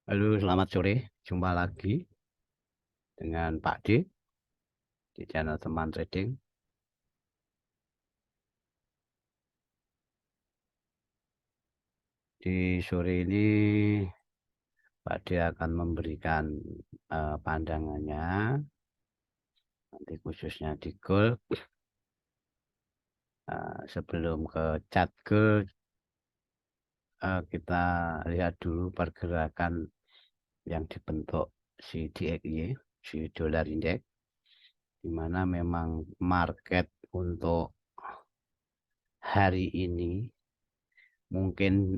Halo, selamat sore. Jumpa lagi dengan Pak D di channel Teman Trading. Di sore ini Pak D akan memberikan pandangannya nanti khususnya di gold. Sebelum ke chart gold, kita lihat dulu pergerakan yang dibentuk si DXY, si dollar index, di mana memang market untuk hari ini mungkin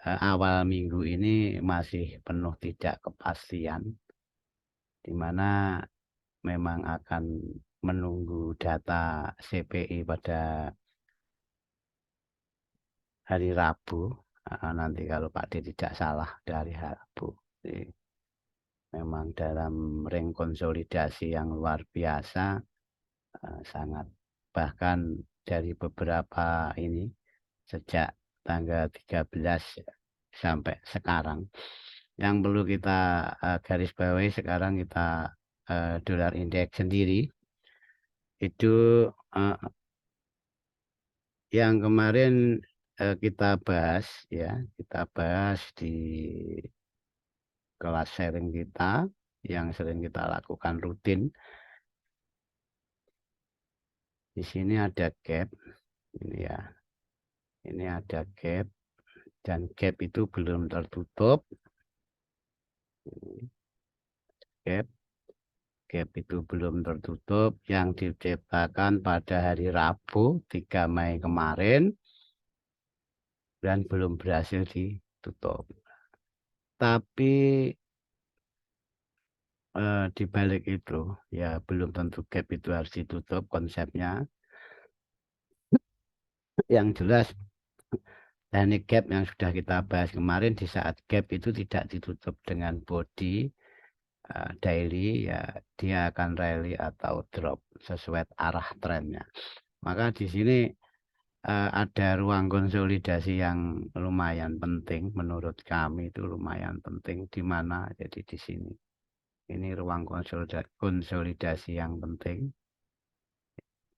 awal minggu ini masih penuh tidak kepastian, di mana memang akan menunggu data CPI pada hari Rabu. Nanti kalau Pak D tidak salah dari Rabu. Jadi, memang dalam ring konsolidasi yang luar biasa, sangat bahkan dari beberapa ini sejak tanggal 13 sampai sekarang. Yang perlu kita garis bawahi sekarang kita dolar indeks sendiri itu yang kemarin kita bahas ya, kita bahas di kelas sharing kita yang sering kita lakukan rutin. Di sini ada gap, ini ya, ini ada gap dan gap itu belum tertutup. Gap Gap itu belum tertutup yang diciptakan pada hari Rabu 3 Mei kemarin dan belum berhasil ditutup. Tapi di balik itu ya belum tentu gap itu harus ditutup konsepnya. Yang jelas teknik gap yang sudah kita bahas kemarin, di saat gap itu tidak ditutup dengan body daily, ya dia akan rally atau drop sesuai arah trennya. Maka di sini ada ruang konsolidasi yang lumayan penting, menurut kami itu lumayan penting. Di mana? Jadi di sini. Ini ruang konsolidasi yang penting.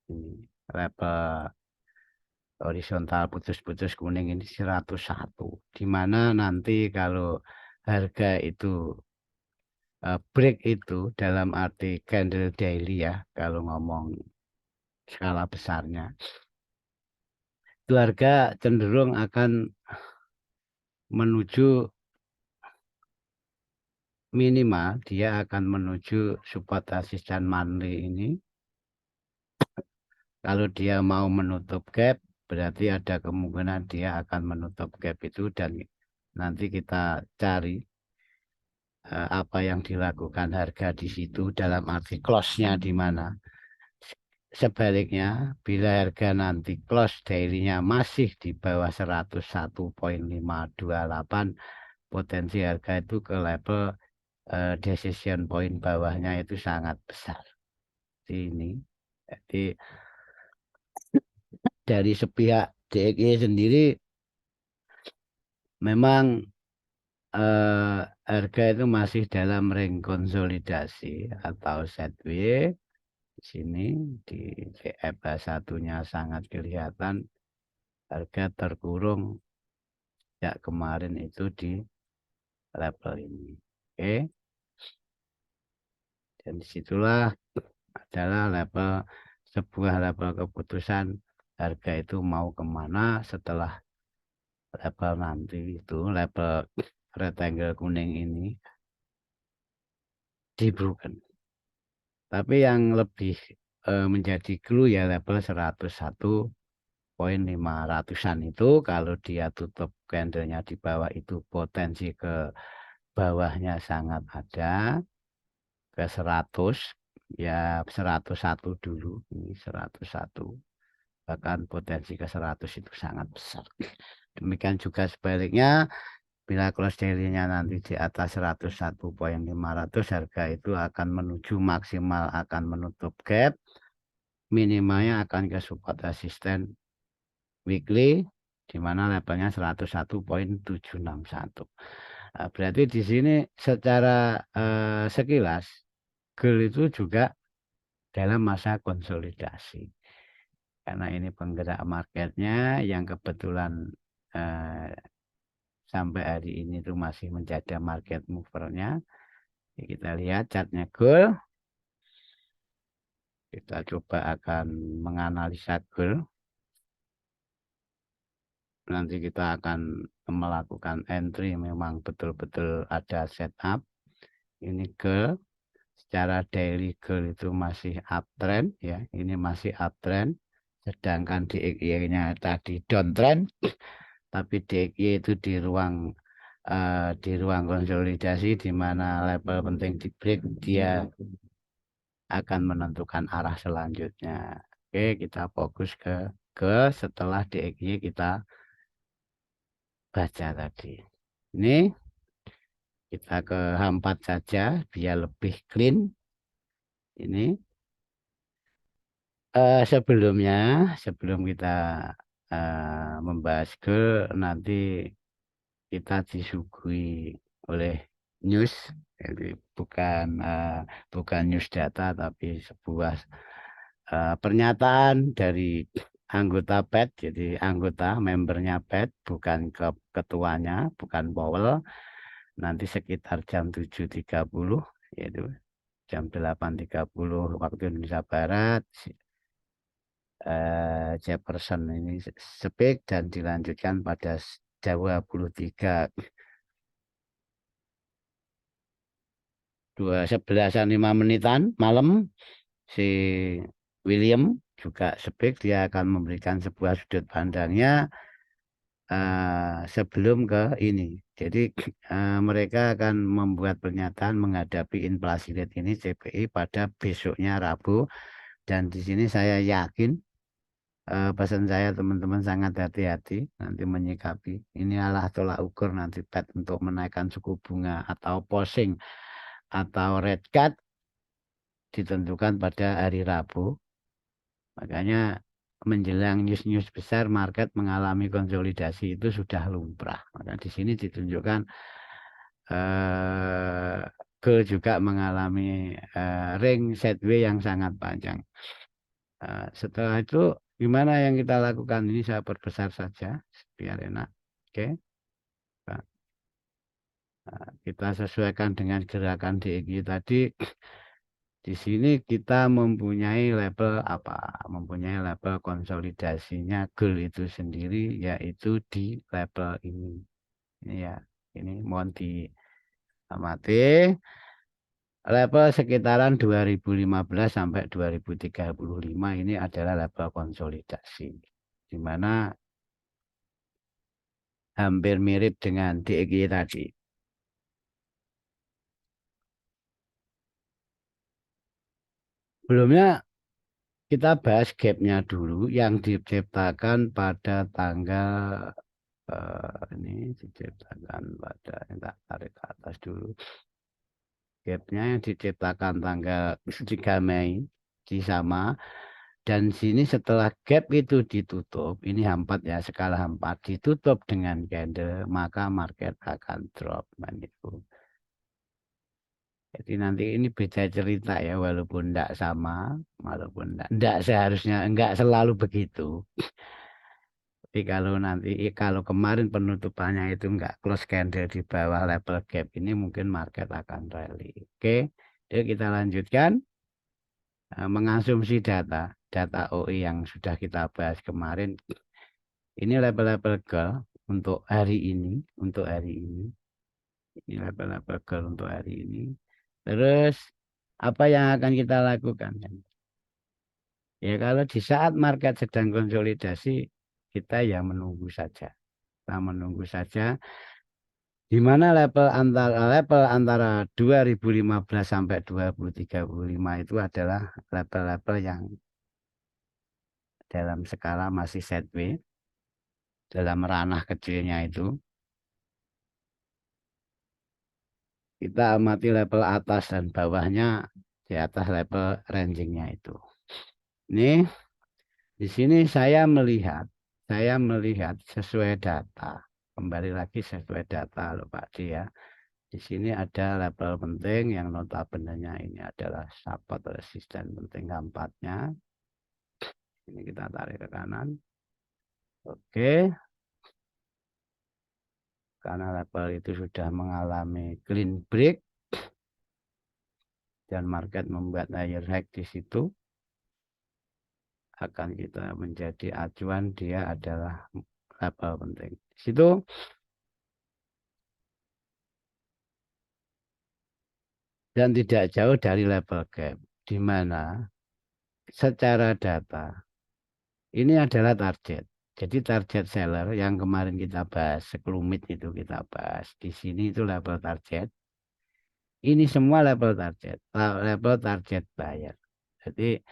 Ini level horizontal putus-putus kuning ini 101. Di mana nanti kalau harga itu break itu dalam arti candle daily ya, kalau ngomong skala besarnya, itu harga cenderung akan menuju minimal dia akan menuju support resistance monthly ini. Kalau dia mau menutup gap, berarti ada kemungkinan dia akan menutup gap itu dan nanti kita cari apa yang dilakukan harga di situ dalam arti close-nya di mana. Sebaliknya, bila harga nanti close daily-nya masih di bawah 101,528, potensi harga itu ke level decision point bawahnya itu sangat besar. Ini jadi dari sepihak DXY sendiri memang harga itu masih dalam ring konsolidasi atau sideways. Di sini di CFH1-nya sangat kelihatan harga terkurung ya kemarin itu di level ini. Oke. Dan disitulah adalah sebuah level keputusan harga itu mau kemana setelah level nanti itu level rectangle kuning ini di broken. Tapi yang lebih menjadi clue ya level 101,500-an itu kalau dia tutup candlenya di bawah itu potensi ke bawahnya sangat ada ke 100 ya 101 dulu ini 101 bahkan potensi ke 100 itu sangat besar. Demikian juga sebaliknya bila close daily-nya nanti di atas 101,500 harga itu akan menuju maksimal akan menutup gap, minimalnya akan ke support resistance weekly di mana levelnya 101,761. Nah, berarti di sini secara sekilas GEL itu juga dalam masa konsolidasi. Karena ini penggerak marketnya yang kebetulan eh, sampai hari ini itu masih menjadi market movernya. Kita lihat chartnya GEL. Kita coba akan menganalisa GEL. Nanti kita akan melakukan entry, memang betul-betul ada setup. Ini GEL. Secara daily GEL itu masih uptrend ya. Ini masih uptrend. Sedangkan DXY-nya tadi downtrend. Tapi DXY itu di ruang konsolidasi, di mana level penting di break, dia akan menentukan arah selanjutnya. Oke, kita fokus ke setelah DXY kita baca tadi. Ini kita ke H4 saja biar lebih clean. Ini sebelum kita membahas nanti kita disuguhi oleh news, jadi bukan news data tapi sebuah pernyataan dari anggota PET, jadi anggota membernya PET, bukan ketuanya, bukan Powell. Nanti sekitar jam 7.30, yaitu jam 8.30 waktu Indonesia Barat, Jefferson ini speak dan dilanjutkan pada 23 11:05 malam. Si William juga speak, dia akan memberikan sebuah sudut pandangnya sebelum ke ini. Jadi mereka akan membuat pernyataan menghadapi inflasi rate ini CPI pada besoknya Rabu. Dan di sini saya yakin, pesan saya teman-teman sangat hati-hati nanti menyikapi. Ini adalah tolak ukur nanti Fed untuk menaikkan suku bunga atau pausing atau rate cut ditentukan pada hari Rabu. Makanya menjelang news-news besar market mengalami konsolidasi itu sudah lumrah. Maka di sini ditunjukkan GEL juga mengalami ring sideways yang sangat panjang. Setelah itu gimana yang kita lakukan? Ini saya perbesar saja biar enak. Oke. Kita sesuaikan dengan gerakan DXY tadi. Di sini kita mempunyai level apa? Mempunyai level konsolidasinya GEL itu sendiri, yaitu di level ini. Ini ya, ini mohon diamati. Level sekitaran 2015 sampai 2035 ini adalah level konsolidasi, di mana hampir mirip dengan DXY tadi. Sebelumnya kita bahas gapnya dulu yang diciptakan pada tanggal ini diciptakan pada, kita tarik ke atas dulu. Gapnya yang diciptakan tanggal 3 Mei di sama. Dan sini setelah gap itu ditutup, ini H4 ya, skala H4 ditutup dengan candle, maka market akan drop. Itu. Jadi nanti ini beda cerita ya, walaupun tidak sama, walaupun tidak seharusnya, enggak selalu begitu. Tapi kalau kemarin penutupannya itu enggak close candle di bawah level gap ini, mungkin market akan rally. Oke, jadi kita lanjutkan mengasumsi data OI yang sudah kita bahas kemarin. Ini level-level GEL untuk hari ini, Ini level-level GEL untuk hari ini. Terus apa yang akan kita lakukan? Ya kalau di saat market sedang konsolidasi, kita ya menunggu saja. Kita menunggu saja di mana level antara 2015 sampai 2035 itu adalah level-level yang dalam skala masih sideways, dalam ranah kecilnya itu. Kita amati level atas dan bawahnya di atas level rangingnya itu. Ini di sini saya melihat sesuai data. kembali lagi sesuai data loh Pak Di ya. Di sini ada label penting yang notabene-nya ini adalah support resisten penting keempatnya. Ini kita tarik ke kanan. Oke. Karena label itu sudah mengalami clean break dan market membuat higher high di situ, akan kita menjadi acuan dia adalah label penting. Di situ dan tidak jauh dari level gap, di mana secara data ini adalah target. Jadi target seller yang kemarin kita bahas, sekelumit itu kita bahas. Di sini itu level target. Ini semua level target, level target buyer. Jadi,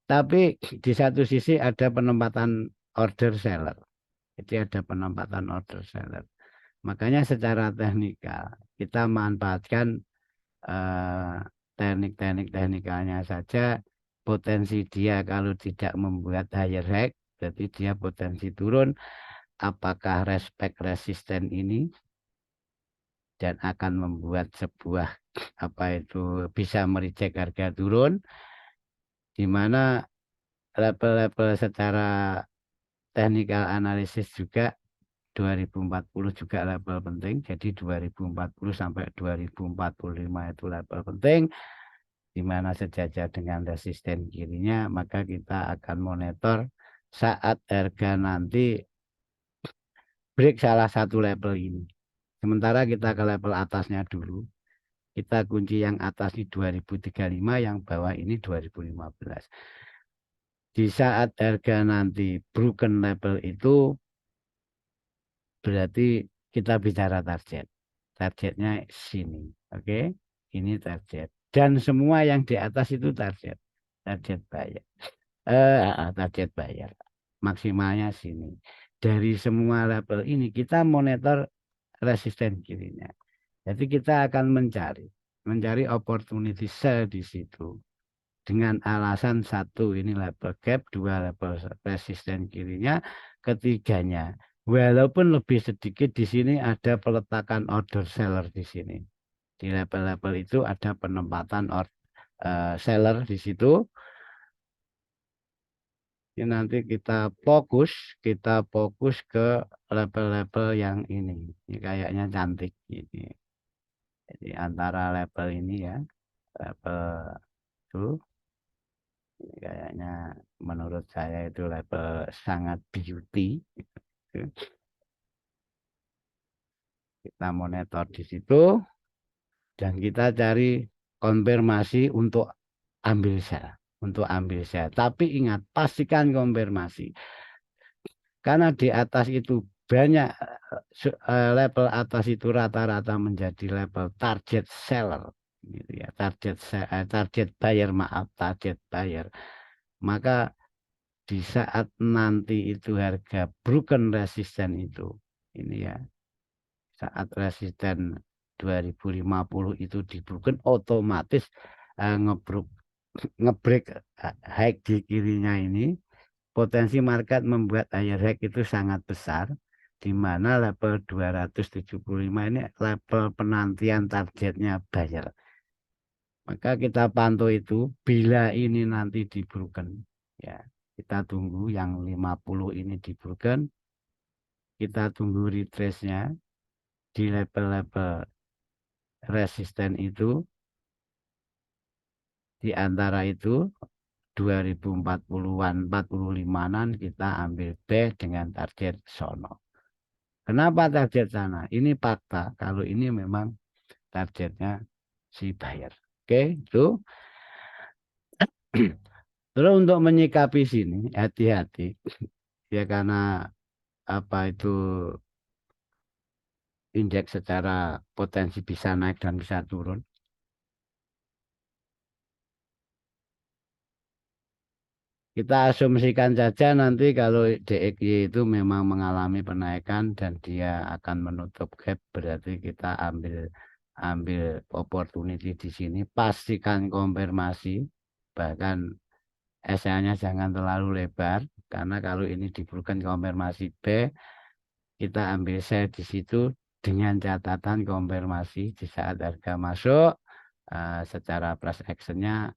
tapi di satu sisi ada penempatan order seller. Jadi ada penempatan order seller. Makanya secara teknikal kita manfaatkan teknik-teknik teknikalnya saja. Potensi dia kalau tidak membuat higher high, berarti dia potensi turun. Apakah respect resisten ini dan akan membuat sebuah apa itu bisa mereject harga turun, di mana level-level secara technical analisis juga 2040 juga level penting. Jadi 2040 sampai 2045 itu level penting, di mana sejajar dengan resisten kirinya. Maka kita akan monitor saat harga nanti break salah satu level ini. Sementara kita ke level atasnya dulu. Kita kunci yang atas di 2035, yang bawah ini 2015. Di saat harga nanti broken level itu berarti kita bicara target. Targetnya sini. Oke, ini target. Dan semua yang di atas itu target. Target bayar. Target bayar. Maksimalnya sini. Dari semua level ini kita monitor resisten kirinya. Jadi kita akan mencari opportunity sell di situ. Dengan alasan satu ini level gap, dua level resisten kirinya, ketiganya walaupun lebih sedikit di sini ada peletakan order seller di sini. Di level-level itu ada penempatan seller di situ. Ini nanti kita fokus ke level-level yang ini. Ini kayaknya cantik ini. Jadi antara level ini ya, level itu ini kayaknya menurut saya itu level sangat beauty. Kita monitor di situ dan kita cari konfirmasi untuk ambil sell. Untuk ambil sell. Tapi ingat, pastikan konfirmasi. Karena di atas itu banyak level atas itu rata-rata menjadi level target seller. Gitu ya. Target buyer, maaf, target buyer. Maka di saat nanti itu harga broken resisten itu, ini ya, saat resisten 2050 itu dibroken, otomatis ngebreak high di kirinya ini, potensi market membuat higher high itu sangat besar, di mana level 275 ini level penantian targetnya buyer. Maka kita pantau itu bila ini nanti di broken, ya kita tunggu yang 50 ini di broken, kita tunggu retrace-nya di level-level resisten itu, di antara itu 2040-an 45-an kita ambil B dengan target sono. Kenapa target sana? Ini fakta kalau ini memang targetnya si buyer. Oke, itu. Terus untuk menyikapi sini hati-hati ya, karena apa itu indeks secara potensi bisa naik dan bisa turun. Kita asumsikan saja nanti kalau DXY itu memang mengalami penaikan dan dia akan menutup gap, berarti kita ambil opportunity di sini. Pastikan konfirmasi, bahkan SA-nya jangan terlalu lebar, karena kalau ini diberikan konfirmasi B, kita ambil sell di situ dengan catatan konfirmasi di saat harga masuk. Secara price actionnya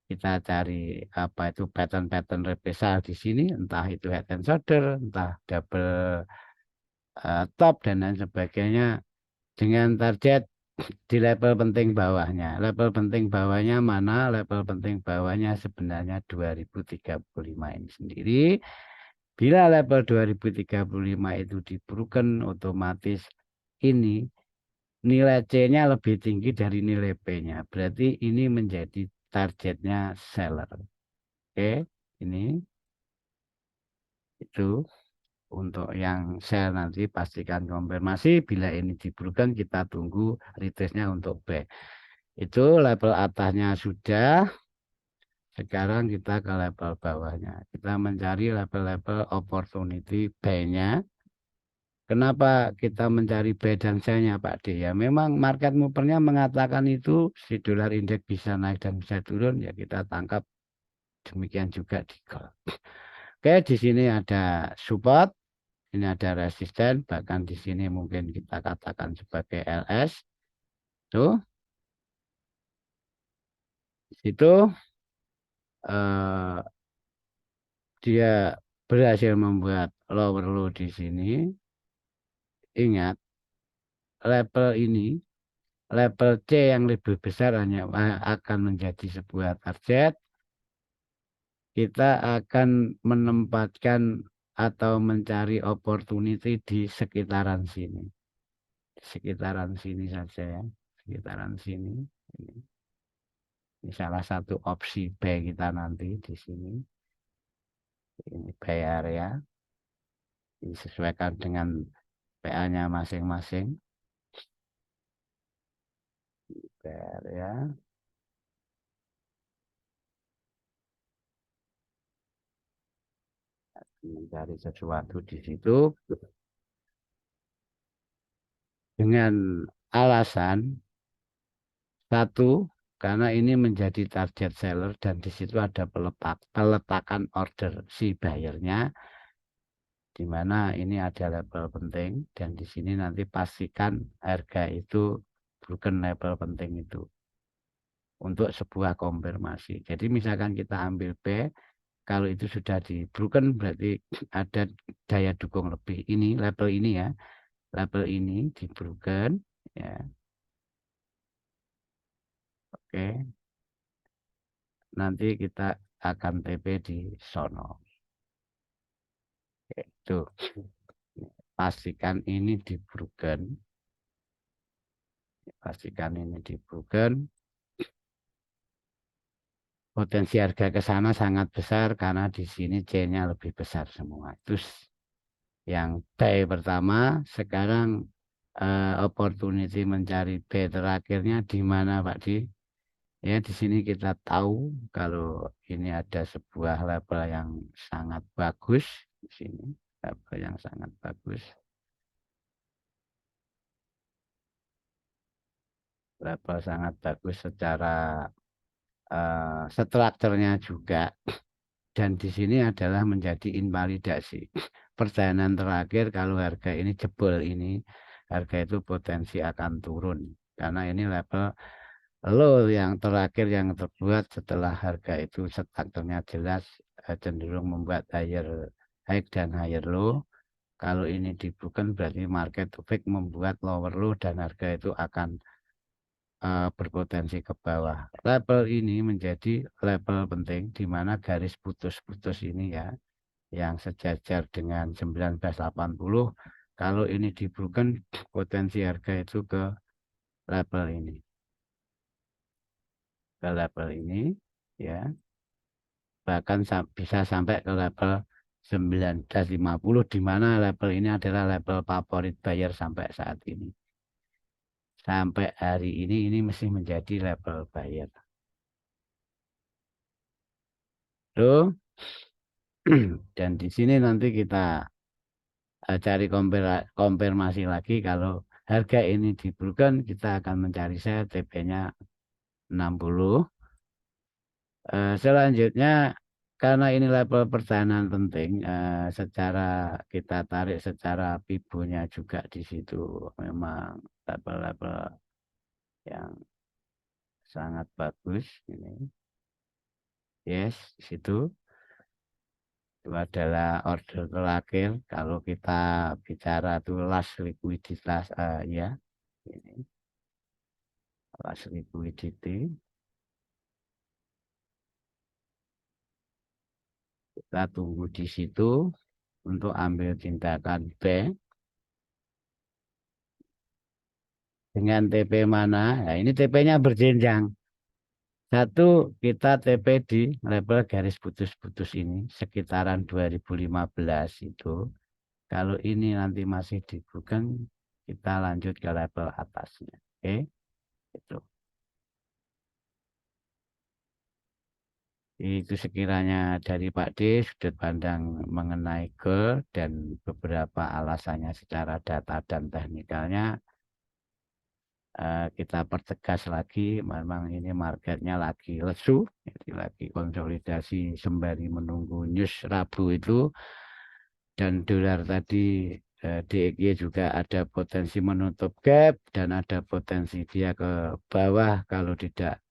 kita cari apa itu pattern-pattern reversal di sini, entah itu head and shoulder, entah double top dan lain sebagainya, dengan target di level penting bawahnya. Level penting bawahnya mana? Level penting bawahnya sebenarnya 2035 ini sendiri. Bila level 2035 itu diberikan, otomatis ini nilai C-nya lebih tinggi dari nilai P-nya. Berarti ini menjadi targetnya seller. Oke, ini itu untuk yang sell nanti pastikan konfirmasi. Bila ini diberikan, kita tunggu retestnya untuk B. Itu level atasnya sudah. Sekarang kita ke level bawahnya. Kita mencari level-level opportunity buy-nya. Kenapa kita mencari buy dan sell-nya Pak D? Ya memang market movernya mengatakan itu si dolar indeks bisa naik dan bisa turun, ya kita tangkap. Demikian juga di gold. Oke, di sini ada support, ini ada resisten, bahkan di sini mungkin kita katakan sebagai LS. Tuh, di situ eh, dia berhasil membuat lower low di sini. Ingat, level ini, level C yang lebih besar hanya akan menjadi sebuah target. Kita akan menempatkan atau mencari opportunity di sekitaran sini. Di sekitaran sini saja ya. Sekitaran sini. Ini salah satu opsi buy kita nanti di sini. Ini buy area. Disesuaikan dengan PA-nya masing-masing. Buy area. Mencari sesuatu di situ dengan alasan satu, karena ini menjadi target seller dan di situ ada peletakan order si buyernya, di mana ini ada level penting dan di sini nanti pastikan harga itu bukan level penting itu untuk sebuah konfirmasi. Jadi misalkan kita ambil B, kalau itu sudah di broken berarti ada daya dukung lebih. Ini level ini ya, level ini di broken ya. Oke, nanti kita akan TP di sono. Itu pastikan ini di broken, pastikan ini di broken. Potensi harga ke sana sangat besar karena di sini C-nya lebih besar semua. Terus yang buy pertama, sekarang opportunity mencari B terakhirnya di mana Pak Di? Ya di sini kita tahu kalau ini ada sebuah level yang sangat bagus di sini, level yang sangat bagus, level sangat bagus secara strukturnya juga. Dan di sini adalah menjadi invalidasi. Perjalanan terakhir kalau harga ini jebol ini, harga itu potensi akan turun. Karena ini level low yang terakhir yang terbuat setelah harga itu strukturnya jelas cenderung membuat higher high dan higher low. Kalau ini dibuka berarti market to fake membuat lower low dan harga itu akan berpotensi ke bawah. Level ini menjadi level penting di mana garis putus-putus ini ya, yang sejajar dengan 1980. Kalau ini diberikan potensi harga itu ke level ini. Ke level ini ya. Bahkan bisa sampai ke level 1950 di mana level ini adalah level favorit buyer sampai saat ini. Sampai hari ini masih menjadi level buyer. Tuh. Dan di sini nanti kita cari konfirmasi lagi kalau harga ini diberikan, kita akan mencari sell TP-nya 60. Selanjutnya karena ini level perjalanan penting, secara kita tarik secara pibonya juga di situ memang level-level yang sangat bagus ini. Yes, di situ itu adalah order terakhir kalau kita bicara tuh last likuiditas, ya ini last liquidity. Kita tunggu di situ untuk ambil tindakan bank dengan TP mana. Nah, ini TP-nya berjenjang. Satu, kita TP di level garis putus-putus ini sekitaran 2015 itu. Kalau ini nanti masih dibukang, kita lanjut ke level atasnya. Oke, itu. Itu sekiranya dari Pak D sudut pandang mengenai dan beberapa alasannya secara data dan teknikalnya, kita pertegas lagi, memang ini marketnya lagi lesu, jadi lagi konsolidasi sembari menunggu news Rabu itu, dan dolar tadi DXY juga ada potensi menutup gap dan ada potensi dia ke bawah kalau tidak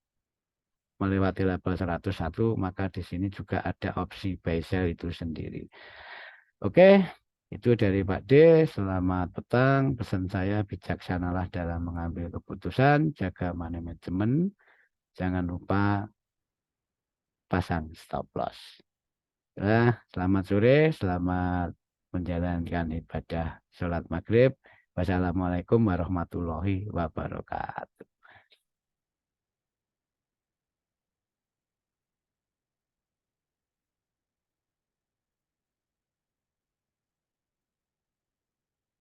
melewati level 101, maka di sini juga ada opsi buy sell itu sendiri. Oke, itu dari Pak D. Selamat petang. Pesan saya bijaksanalah dalam mengambil keputusan, jaga manajemen, jangan lupa pasang stop loss. Nah, selamat sore, selamat menjalankan ibadah sholat maghrib. Wassalamualaikum warahmatullahi wabarakatuh.